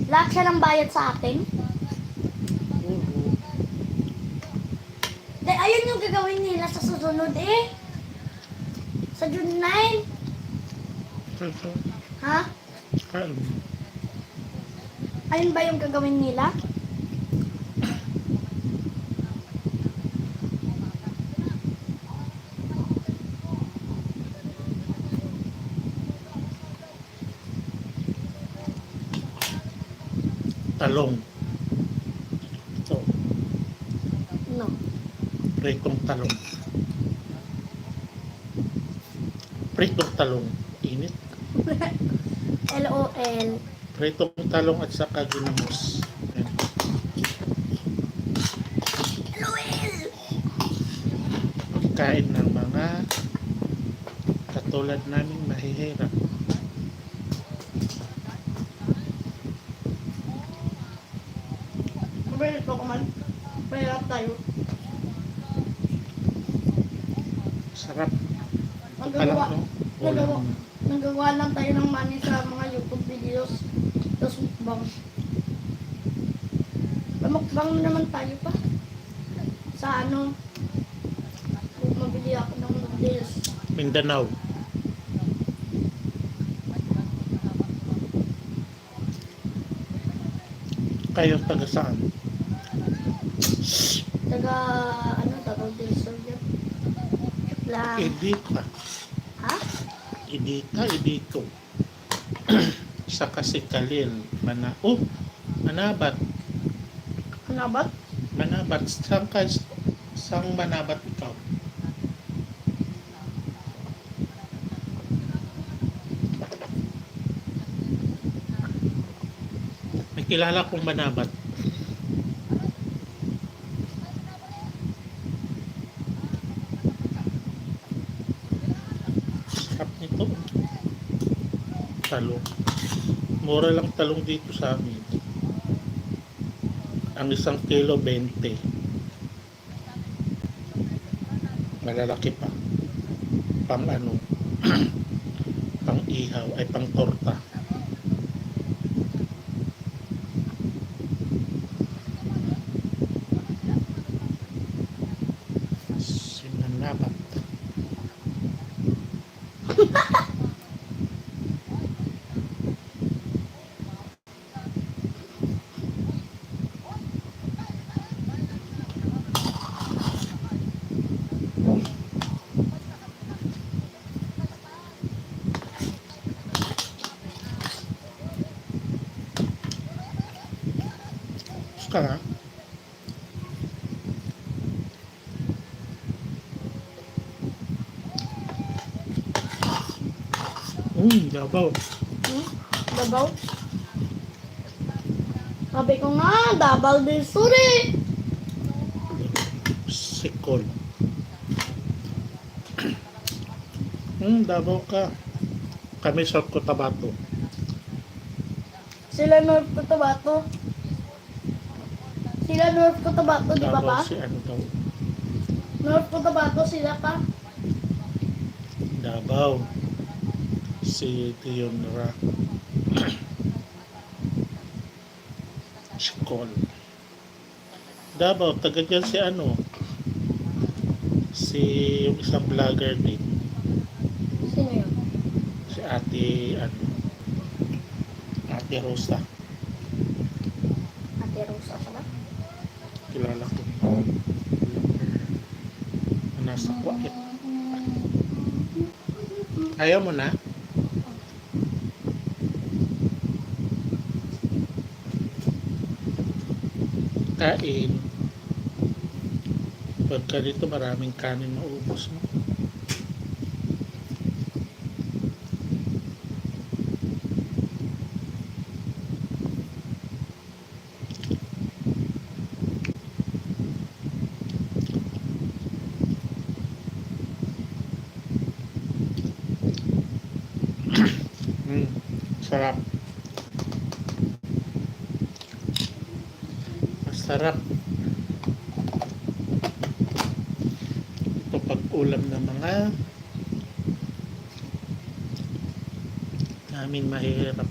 Lahat siya ng bayad sa atin. Oo. Ayun yung gagawin nila sa susunod eh. Sa June 9. Ito. Ha? Ano? Ayun ba yung gagawin nila? Talong. Ito. No. Pritong talong. Pritong talong. Init. LOL. Pritong talong at saka ginamos. Ayan. LOL! Kain ng mga katulad namin mahihirap. Mabalik ko man. Mahirap tayo. Sarap. Nagagawa, no? nagagawa, Ulam. nagagawa lang tayo ng money sa mga YouTube videos. Tapos mukbang. Mukbang naman tayo pa. Sa ano, kung mabili ako ng noodles. Mindanao. Kayo taga saan? Taga, ano, taga del Sur yan. Lang. Idika. Ha? Idiko. Sa Kasikalil. Manabat. Ano ba? Manabat. Sang manabat ikaw? May kilala kong manabat. Sarap nito. Talong. Mura lang talong dito sa amin. Ang isang kilo 20. Malalaki pa. Pang ano? Pang ihaw ay pang torta. Sinanabat. Gusto ka nga? Dabaw. Hmm? Dabaw? Sabi ko nga, Davao del Sur eh. Sikol. Dabaw ka. Kami South Cotabato. Sila North Cotabato. Sila North Cotabato, di ba pa? Davao si ano daw? North Cotabato sila pa. Davao. Si Tionra. Sikol. Davao, taga dyan si ano? Si yung isang vlogger din. Sino yun? Si Ate Ate Rosa. Ate Rosa pala. Kilala ko. Nasa Kuwait. Ayaw mo na? Kain. Pagka dito maraming kanin maubos mo. Sarap. Masarap. Ito pag-ulam ng mga namin mahirap.